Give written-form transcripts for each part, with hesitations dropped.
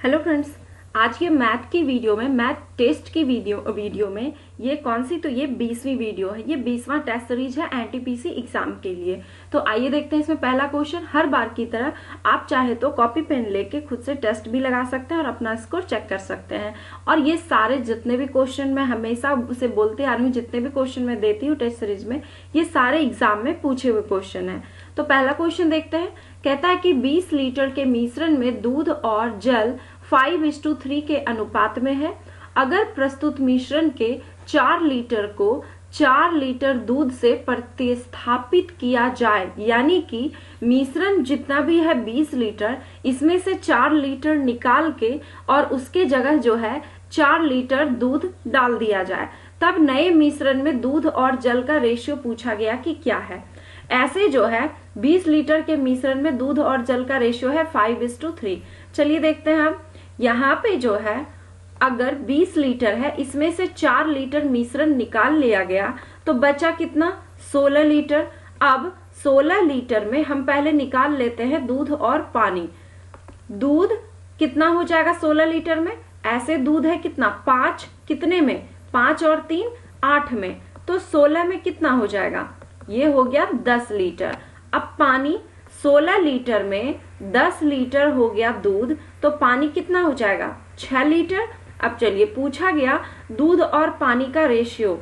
Hello friends, आज के math की वीडियो में, मैथ टेस्ट की वीडियो में ये कौन सी, तो ये 20वीं वीडियो है। ये 20वां टेस्ट सीरीज है एनटीपीसी एग्जाम के लिए। तो आइए देखते हैं इसमें पहला क्वेश्चन। हर बार की तरह आप चाहे तो कॉपी पेन लेके खुद से टेस्ट भी लगा सकते हैं और अपना स्कोर चेक कर सकते हैं। और ये सारे जितने भी क्वेश्चन मैं हमेशा उसे बोलते आ रही हूँ, जितने भी क्वेश्चन मैं देती हूँ टेस्ट सीरीज में, ये सारे एग्जाम में पूछे हुए क्वेश्चन है। तो पहला क्वेश्चन देखते हैं। कहता है कि 20 लीटर के मिश्रण में दूध और जल 5:3 के अनुपात में है। अगर प्रस्तुत मिश्रण के 4 लीटर को 4 लीटर दूध से प्रतिस्थापित किया जाए, यानी कि मिश्रण जितना भी है 20 लीटर, इसमें से 4 लीटर निकाल के और उसके जगह जो है 4 लीटर दूध डाल दिया जाए, तब नए मिश्रण में दूध और जल का रेशियो पूछा गया कि क्या है। ऐसे जो है 20 लीटर के मिश्रण में दूध और जल का रेशियो है 5:3। चलिए देखते हैं हम। यहाँ पे जो है अगर 20 लीटर है, इसमें से 4 लीटर मिश्रण निकाल लिया गया तो बचा कितना, 16 लीटर। अब 16 लीटर में हम पहले निकाल लेते हैं दूध और पानी। दूध कितना हो जाएगा 16 लीटर में, ऐसे दूध है कितना 5, कितने में 5 और 3 8 में, तो 16 में कितना हो जाएगा, ये हो गया 10 लीटर। अब पानी 16 लीटर में 10 लीटर हो गया दूध, तो पानी कितना हो जाएगा 6 लीटर। अब चलिए पूछा गया दूध और पानी का रेशियो,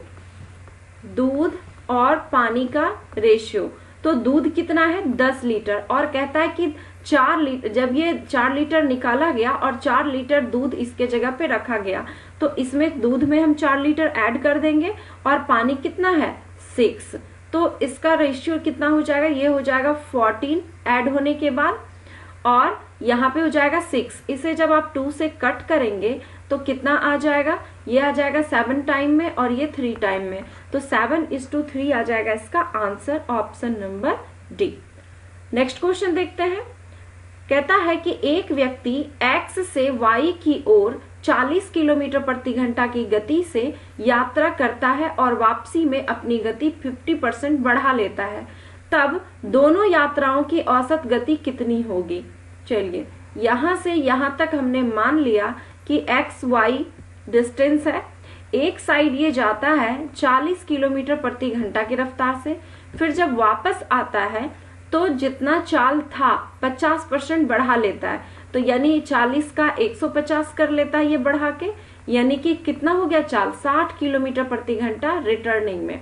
दूध और पानी का रेशियो, तो दूध कितना है 10 लीटर और कहता है कि 4 लीटर, जब ये 4 लीटर निकाला गया और 4 लीटर दूध इसके जगह पे रखा गया, तो इसमें दूध में हम 4 लीटर ऐड कर देंगे और पानी कितना है 6, तो इसका रेशियो कितना हो जाएगा, ये हो जाएगा 14 ऐड होने के बाद, और यहाँ पे हो जाएगा 6। इसे जब आप 2 से कट करेंगे तो कितना आ जाएगा, ये आ जाएगा 7 टाइम में और ये 3 टाइम में, तो 7:3 आ जाएगा इसका answer, option number D. Next question देखते हैं। कहता है कि एक व्यक्ति एक्स से वाई की ओर 40 किलोमीटर प्रति घंटा की गति से यात्रा करता है और वापसी में अपनी गति 50% बढ़ा लेता है, तब दोनों यात्राओं की औसत गति कितनी होगी। चलिए यहाँ से यहाँ तक हमने मान लिया कि एक्स वाई डिस्टेंस है। एक साइड ये जाता है 40 किलोमीटर प्रति घंटा की रफ्तार से, फिर जब वापस आता है तो जितना चाल था 50% बढ़ा लेता है, तो यानी 40 का 150 कर लेता है ये बढ़ा के, यानी कि कितना हो गया चाल 60 किलोमीटर प्रति घंटा रिटर्निंग में।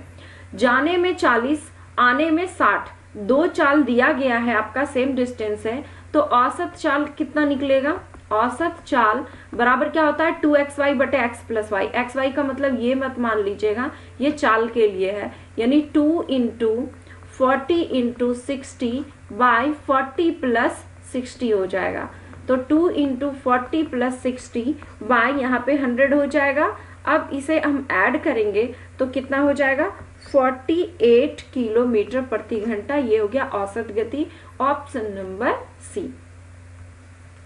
जाने में 40, आने में 60, 2 चाल दिया गया है आपका, सेम डिस्टेंस है, तो औसत चाल कितना निकलेगा, औसत चाल बराबर क्या होता है 2xy बटे x plus Y. X Y का मतलब ये मत मान लीजिएगा, ये चाल के लिए है, यानी 2 × 40 × 60 बाई 40 + 60 हो जाएगा, तो 2 × 40 + 60 बाई यहाँ पे 100 हो जाएगा। अब इसे हम ऐड करेंगे तो कितना हो जाएगा 48 किलोमीटर प्रति घंटा, ये हो गया औसत गति, option number C.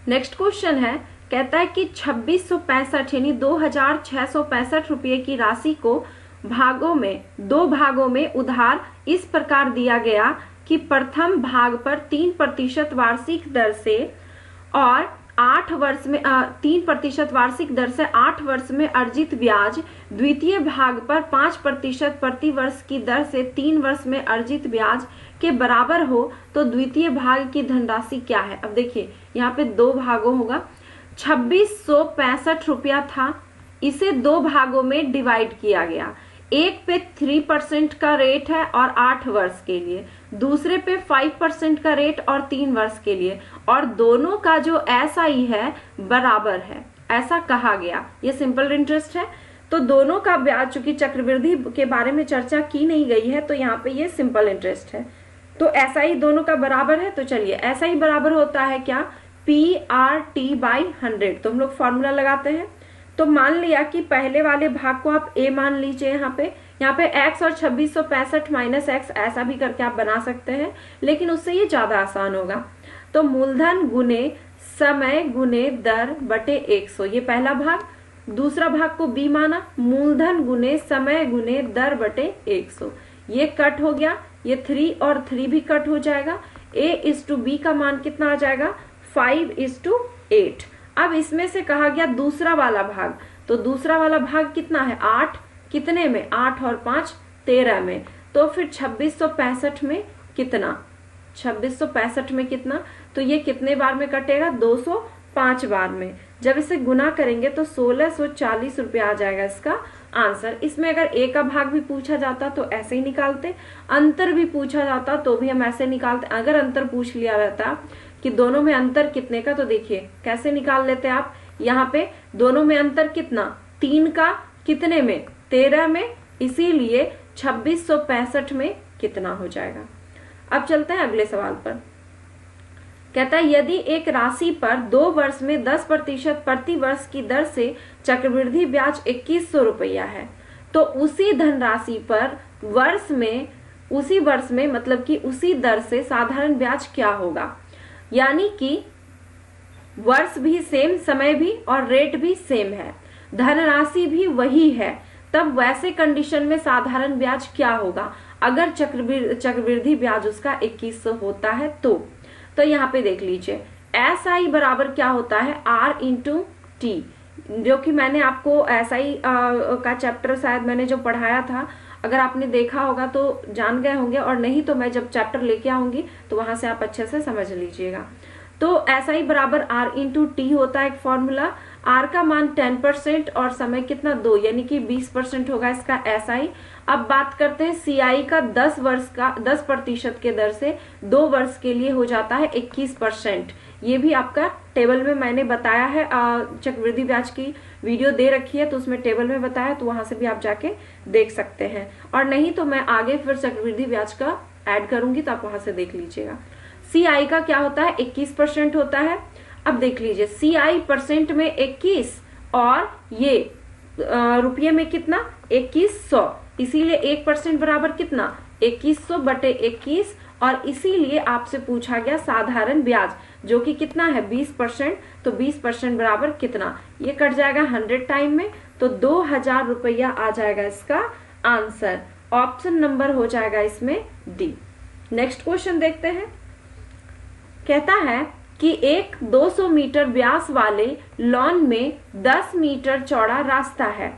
Next question है। कहता है कि 2665 यानी 2665 रुपये की राशि को दो भागों में उधार इस प्रकार दिया गया कि प्रथम भाग पर 3% वार्षिक दर से और 8 वर्ष में 3% वार्षिक दर से 8 वर्ष में अर्जित ब्याज, द्वितीय भाग पर 5% प्रति वर्ष की दर से 3 वर्ष में अर्जित ब्याज के बराबर हो, तो द्वितीय भाग की धनराशि क्या है। अब देखिए यहाँ पे 2 भागों होगा, 2665 रुपया था, इसे 2 भागों में डिवाइड किया गया। एक पे 3% का रेट है और 8 वर्ष के लिए, दूसरे पे 5% का रेट और 3 वर्ष के लिए, और दोनों का जो SI है बराबर है, ऐसा कहा गया। ये सिंपल इंटरेस्ट है, तो दोनों का ब्याज, चूंकि चक्रवृद्धि के बारे में चर्चा की नहीं गई है, तो यहाँ पे ये सिंपल इंटरेस्ट है, तो SI दोनों का बराबर है। तो चलिए SI बराबर होता है क्या, PRT/100। तो हम लोग फॉर्मूला लगाते हैं। तो मान लिया कि पहले वाले भाग को आप A मान लीजिए, यहाँ पे x और 2665 - x ऐसा भी करके आप बना सकते हैं, लेकिन उससे ये ज्यादा आसान होगा। तो मूलधन गुने समय गुने दर बटे 100, ये पहला भाग। दूसरा भाग को B माना, मूलधन गुने समय गुने दर बटे 100, ये कट हो गया, ये 3 और 3 भी कट हो जाएगा। A/B का मान कितना आ जाएगा 5:8। अब इसमें से कहा गया दूसरा वाला भाग, तो दूसरा वाला भाग कितना है 8, कितने में 8 और 5 13 में, तो फिर 2665 में कितना, 2665 में कितना, तो ये कितने बार में कटेगा 205 बार में। जब इसे गुना करेंगे तो 1640 रुपया आ जाएगा इसका आंसर। इसमें अगर ए का भाग भी पूछा जाता तो ऐसे ही निकालते, अंतर भी पूछा जाता तो भी हम ऐसे निकालते। अगर अंतर पूछ लिया रहता कि दोनों में अंतर कितने का, तो देखिए कैसे निकाल लेते आप। यहाँ पे दोनों में अंतर कितना, 3 का, कितने में 13 में, इसीलिए 2665 में कितना हो जाएगा। अब चलते हैं अगले सवाल पर। कहता है यदि एक राशि पर 2 वर्ष में 10% प्रति वर्ष की दर से चक्रवृद्धि ब्याज 2100 रुपया है, तो उसी धनराशि पर उसी वर्ष में मतलब कि उसी दर से साधारण ब्याज क्या होगा। यानी कि वर्ष भी सेम, समय भी और रेट भी सेम है, धनराशि भी वही है, तब वैसे कंडीशन में साधारण ब्याज क्या होगा अगर चक्रवृद्धि ब्याज उसका 2100 होता है। तो यहाँ पे देख लीजिए SI बराबर क्या होता है R इंटू टी, जो कि मैंने आपको SI का चैप्टर शायद मैंने जो पढ़ाया था, अगर आपने देखा होगा तो जान गए होंगे, और नहीं तो मैं जब चैप्टर लेके आऊंगी तो वहां से आप अच्छे से समझ लीजिएगा। तो SI बराबर R इंटू टी होता है एक फॉर्मूला। R का मान 10% और समय कितना 2, यानी कि 20% होगा इसका SI। अब बात करते हैं CI का 10% के दर से 2 वर्ष के लिए हो जाता है 21%। ये भी आपका टेबल में मैंने बताया है, चक्रवृद्धि ब्याज की वीडियो दे रखी है तो उसमें टेबल में बताया, तो वहां से भी आप जाके देख सकते हैं, और नहीं तो मैं आगे फिर चक्रवृद्धि ब्याज का ऐड करूंगी तो आप वहां से देख लीजिएगा। CI का क्या होता है 21% होता है। अब देख लीजिए CI परसेंट में 21 और ये रुपये में कितना 2100, इसीलिए 1% बराबर कितना 2100 बटे 21, और इसीलिए आपसे पूछा गया साधारण ब्याज जो कि कितना है 20%, तो 20% बराबर कितना, ये कट जाएगा 100 टाइम में, तो 2000 रुपया आ जाएगा इसका आंसर। ऑप्शन नंबर हो जाएगा इसमें डी। नेक्स्ट क्वेश्चन देखते हैं। कहता है कि एक 200 मीटर व्यास वाले लॉन में 10 मीटर चौड़ा रास्ता है।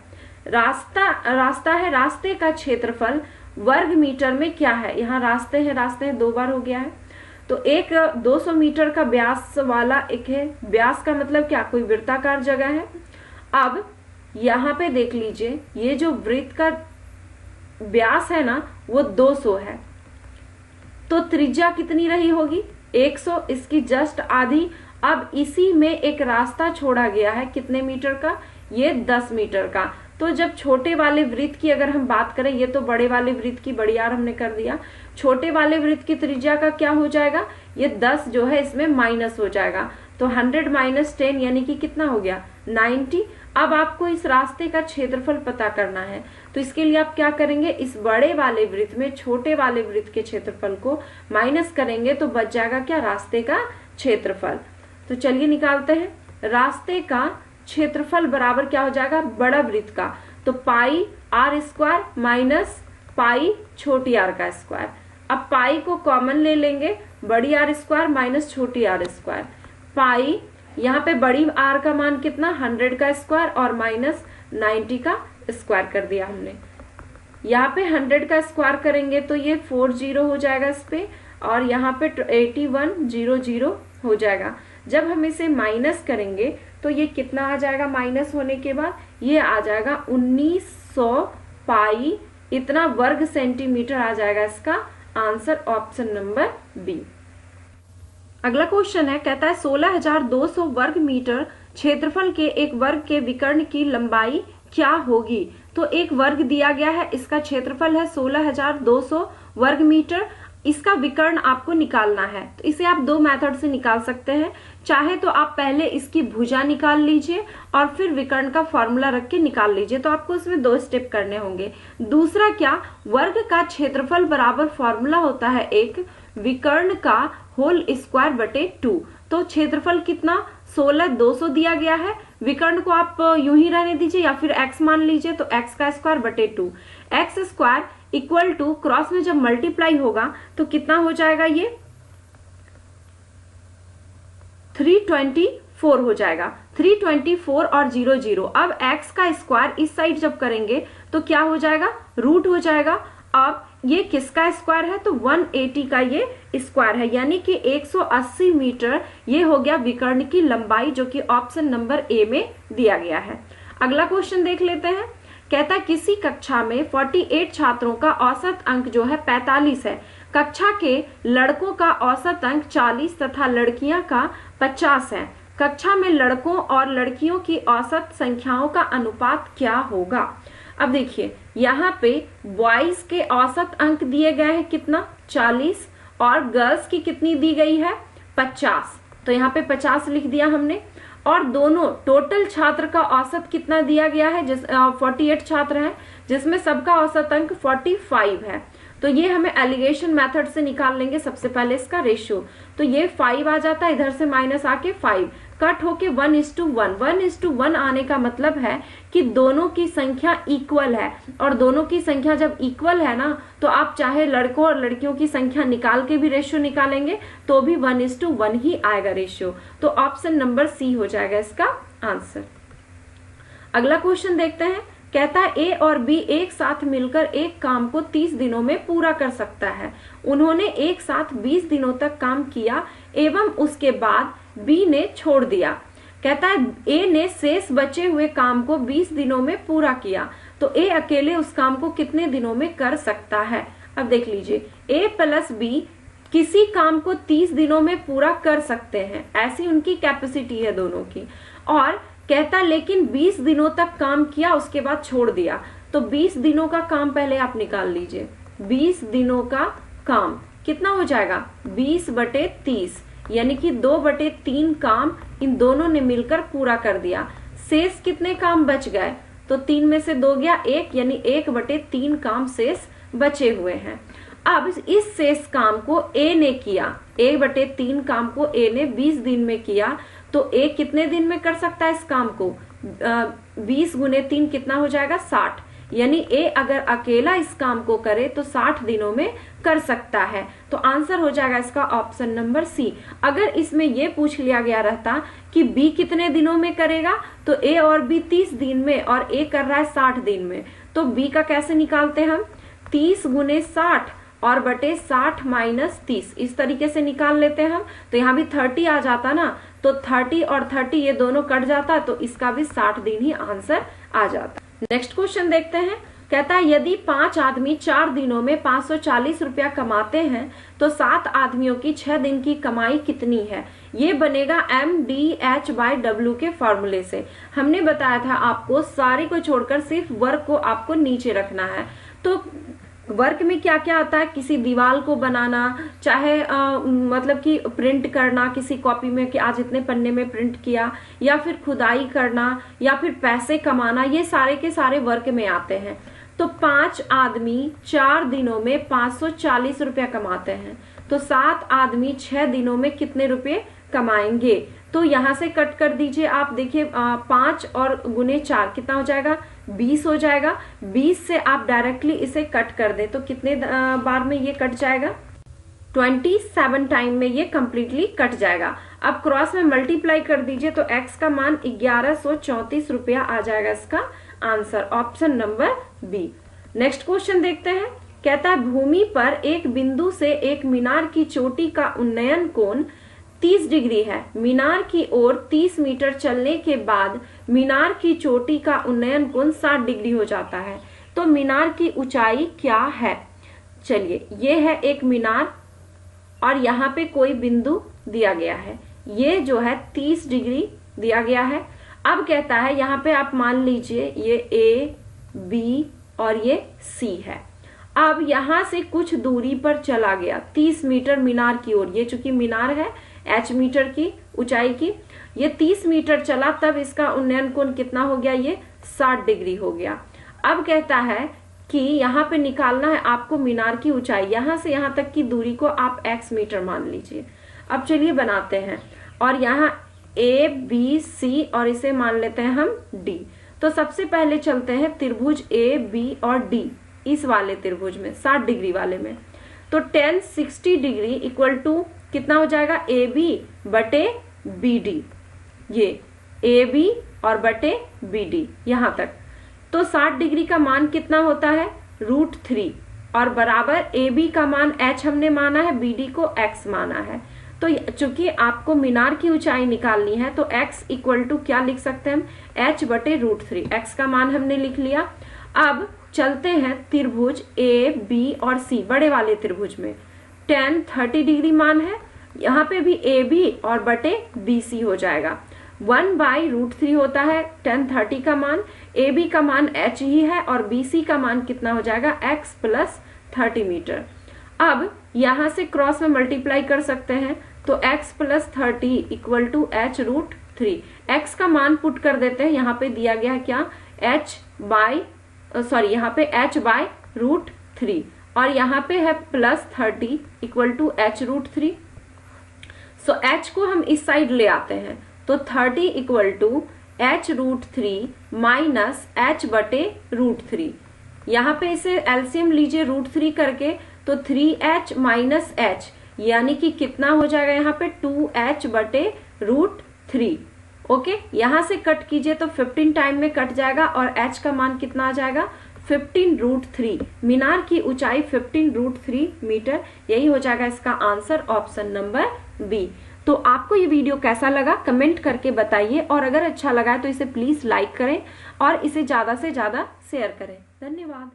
रास्ते का क्षेत्रफल वर्ग मीटर में क्या है। यहाँ रास्ते हैं 2 बार हो गया है। तो एक 200 मीटर का व्यास वाला एक है, व्यास का मतलब क्या, कोई वृत्ताकार जगह है। अब यहाँ पे देख लीजिए ये जो वृत्त का व्यास है ना वो 200 है, तो त्रिज्या कितनी रही होगी 100, इसकी जस्ट आधी। अब इसी में एक रास्ता छोड़ा गया है कितने मीटर का, ये 10 मीटर का। तो जब छोटे वाले वृत्त की अगर हम बात करें, ये तो बड़े वाले वृत्त की बड़ी आर हमने कर दिया, छोटे वाले वृत्त की त्रिज्या का क्या हो जाएगा, ये 10 जो है इसमें माइनस हो जाएगा, तो 100 माइनस 10 यानी कि कितना हो गया 90। अब आपको इस रास्ते का क्षेत्रफल पता करना है, तो इसके लिए आप क्या करेंगे, इस बड़े वाले वृत्त में छोटे वाले वृत्त के क्षेत्रफल को माइनस करेंगे तो बच जाएगा क्या, रास्ते का क्षेत्रफल। तो चलिए निकालते हैं। रास्ते का क्षेत्रफल बराबर क्या हो जाएगा, बड़ा वृत्त का, तो पाई आर स्क्वायर माइनस पाई छोटी आर का स्क्वायर। अब पाई को कॉमन ले लेंगे, बड़ी आर स्क्वायर माइनस छोटी आर स्क्वायर। पाई यहाँ पे बड़ी आर का मान कितना 100 का स्क्वायर और माइनस 90 का स्क्वायर कर दिया हमने। यहाँ पे 100 का स्क्वायर करेंगे तो ये 40 हो जाएगा इस पे, और यहाँ पे 8100 हो जाएगा। जब हम इसे माइनस करेंगे तो ये कितना आ जाएगा, माइनस होने के बाद ये आ जाएगा 1900 पाई, इतना वर्ग सेंटीमीटर आ जाएगा इसका आंसर, ऑप्शन नंबर बी। अगला क्वेश्चन है, कहता है 16200 वर्ग मीटर क्षेत्रफल के एक वर्ग के विकर्ण की लंबाई क्या होगी। तो एक वर्ग दिया गया है, इसका क्षेत्रफल है 16200 वर्ग मीटर, इसका विकर्ण आपको निकालना है। तो इसे आप 2 मेथड से निकाल सकते हैं। चाहे तो आप पहले इसकी भुजा निकाल लीजिए और फिर विकर्ण का फॉर्मूला रख के निकाल लीजिए, तो आपको इसमें 2 स्टेप करने होंगे। दूसरा क्या, वर्ग का क्षेत्रफल बराबर फॉर्मूला होता है एक विकर्ण का होल स्क्वायर बटे 2। तो क्षेत्रफल कितना 16200 दिया गया है, विकर्ण को आप यूं ही रहने दीजिए या फिर x मान लीजिए, तो x का स्क्वायर बटे 2। X square equal to cross में जब मल्टीप्लाई होगा तो कितना हो जाएगा, ये 4 हो जाएगा। 324 और 0 0। अब x का स्क्वायर इस साइड जब करेंगे तो क्या हो जाएगा, रूट हो जाएगा। अब ये किसका स्क्वायर है, तो 180 का ये स्क्वायर है, यानी कि 180 मीटर ये हो गया विकर्ण की लंबाई, जो कि ऑप्शन नंबर ए में दिया गया है। अगला क्वेश्चन देख लेते हैं। कहता है किसी कक्षा में 48 छात्रों का औसत अंक जो है 45 है। कक्षा के लड़कों का औसत अंक 40 तथा लड़कियां का 50 है। कक्षा में लड़कों और लड़कियों की औसत संख्याओं का अनुपात क्या होगा। अब देखिए यहाँ पे बॉयज के औसत अंक दिए गए हैं कितना, 40, और गर्ल्स की कितनी दी गई है, 50। तो यहाँ पे 50 लिख दिया हमने। और दोनों टोटल छात्र का औसत कितना दिया गया है, 48 छात्र हैं, जिसमें सबका औसत अंक 45 है। तो ये हमें एलिगेशन मेथड से निकाल लेंगे। सबसे पहले इसका रेशियो, तो ये 5 आ जाता है, इधर से माइनस आके 5 कट होके 1:1। 1:1 आने का मतलब है कि दोनों की संख्या इक्वल है, और दोनों की संख्या जब इक्वल है ना, तो आप चाहे लड़कों और लड़कियों की संख्या निकाल के भी रेशियो निकालेंगे तो भी 1:1 ही आएगा रेशियो। तो ऑप्शन नंबर सी हो जाएगा इसका आंसर। अगला क्वेश्चन देखते हैं। कहता है ए और बी एक साथ मिलकर एक काम को 30 दिनों में पूरा कर सकता है। उन्होंने एक साथ 20 दिनों तक काम किया एवं उसके बाद बी ने छोड़ दिया। कहता है ए ने शेष बचे हुए काम को 20 दिनों में पूरा किया, तो ए अकेले उस काम को कितने दिनों में कर सकता है। अब देख लीजिए, ए प्लस बी किसी काम को 30 दिनों में पूरा कर सकते हैं, ऐसी उनकी कैपेसिटी है दोनों की। और कहता लेकिन 20 दिनों तक काम किया उसके बाद छोड़ दिया, तो 20 दिनों का काम पहले आप निकाल लीजिए। 20 दिनों का काम कितना हो जाएगा, 20/30, यानी कि 2/3 काम इन दोनों ने मिलकर पूरा कर दिया। शेष कितने काम बच गए, तो 3 में से 2 गया 1, यानी 1/3 काम शेष बचे हुए हैं। अब इस शेष काम को ए ने किया, 1/3 काम को ए ने 20 दिन में किया, तो ए कितने दिन में कर सकता है इस काम को, 20 × 3 कितना हो जाएगा, 60, यानी ए अगर अकेला इस काम को करे तो 60 दिनों में कर सकता है। तो आंसर हो जाएगा इसका ऑप्शन नंबर सी। अगर इसमें ये पूछ लिया गया रहता कि बी कितने दिनों में करेगा, तो ए और बी 30 दिन में और ए कर रहा है 60 दिन में, तो बी का कैसे निकालते हैं हम, 30 × 60 और बटे 60 - 30, इस तरीके से निकाल लेते हैं हम। तो यहाँ भी 30 आ जाता ना, तो 30 और 30 ये दोनों कट जाता, तो इसका भी 60 दिन ही आंसर आ जाता। नेक्स्ट क्वेश्चन देखते हैं। कहता है यदि 5 आदमी 4 दिनों में 540 रुपया कमाते हैं तो 7 आदमियों की 6 दिन की कमाई कितनी है। ये बनेगा MDH/W के फॉर्मूले से। हमने बताया था आपको सारे को छोड़कर सिर्फ वर्क को आपको नीचे रखना है। तो वर्क में क्या क्या आता है, किसी दीवार को बनाना, चाहे मतलब कि प्रिंट करना किसी कॉपी में कि आज इतने पन्ने में प्रिंट किया, या फिर खुदाई करना, या फिर पैसे कमाना, ये सारे के सारे वर्क में आते हैं। तो 5 आदमी 4 दिनों में 540 रुपया कमाते हैं, तो 7 आदमी 6 दिनों में कितने रुपए कमाएंगे। तो यहाँ से कट कर दीजिए आप, देखिए 5 और गुने 4 कितना हो जाएगा, 20 हो जाएगा। 20 से आप डायरेक्टली इसे कट कर दें तो कितने बार में ये कट जाएगा, 27 टाइम में ये कंप्लीटली कट जाएगा। अब क्रॉस में मल्टीप्लाई कर दीजिए तो x का मान 1134 रुपया आ जाएगा इसका answer, option number B. Next question देखते हैं। कहता है भूमि पर एक बिंदु से एक मीनार की चोटी का उन्नयन कोण 30 डिग्री है। मीनार की ओर 30 मीटर चलने के बाद मीनार की चोटी का उन्नयन कोण 60 डिग्री हो जाता है। तो मीनार की ऊंचाई क्या है। चलिए, ये है एक मीनार और यहाँ पे कोई बिंदु दिया गया है, ये जो है 30 डिग्री दिया गया है। अब कहता है यहाँ पे आप मान लीजिए ये A, B और ये C है। अब यहाँ से कुछ दूरी पर चला गया 30 मीटर मीनार की ओर, ये चूंकि मीनार है h मीटर की ऊंचाई की, ये 30 मीटर चला, तब इसका उन्नयन कोण कितना हो गया, ये 60 डिग्री हो गया। अब कहता है कि यहाँ पे निकालना है आपको मीनार की ऊंचाई, यहाँ से यहाँ तक की दूरी को आप x मीटर मान लीजिए। अब चलिए बनाते हैं, और यहाँ A, B, C और इसे मान लेते हैं हम D। तो सबसे पहले चलते हैं त्रिभुज A, B और D, इस वाले त्रिभुज में 60 डिग्री वाले में। तो 10 60 डिग्री इक्वल टू कितना हो जाएगा, AB/BD। ये ए बी और बटे बी डी यहां तक। तो 60 डिग्री का मान कितना होता है √3 और बराबर ए बी का मान h हमने माना है, बी डी को x माना है। तो चूंकि आपको मीनार की ऊंचाई निकालनी है तो x इक्वल टू क्या लिख सकते हैं हम h बटे √3। x का मान हमने लिख लिया। अब चलते हैं त्रिभुज ए बी और सी बड़े वाले त्रिभुज में। tan 30 डिग्री मान है, यहाँ पे भी ए बी और बटे बी सी हो जाएगा। 1/√3 होता है tan 30 का मान, ए बी का मान h ही है और बी सी का मान कितना हो जाएगा x + 30 मीटर। अब यहां से क्रॉस में मल्टीप्लाई कर सकते हैं तो x + 30 = h√3। x का मान पुट कर देते हैं, यहाँ पे दिया गया है क्या यहाँ पे h/√3 और यहाँ पे है +30 = h√3। सो h को हम इस साइड ले आते हैं तो 30 = h√3 - h बटे √3। यहाँ पे इसे एलसीएम लीजिए √3 करके तो 3h - h यानी कि कितना हो जाएगा यहाँ पे 2h बटे √3। ओके, यहाँ से कट कीजिए तो 15 टाइम में कट जाएगा और h का मान कितना आ जाएगा 15√3। मीनार की ऊंचाई 15√3 मीटर, यही हो जाएगा इसका आंसर ऑप्शन नंबर बी। तो आपको ये वीडियो कैसा लगा कमेंट करके बताइए और अगर अच्छा लगा तो इसे प्लीज लाइक करें और इसे ज्यादा से ज्यादा शेयर करें। धन्यवाद।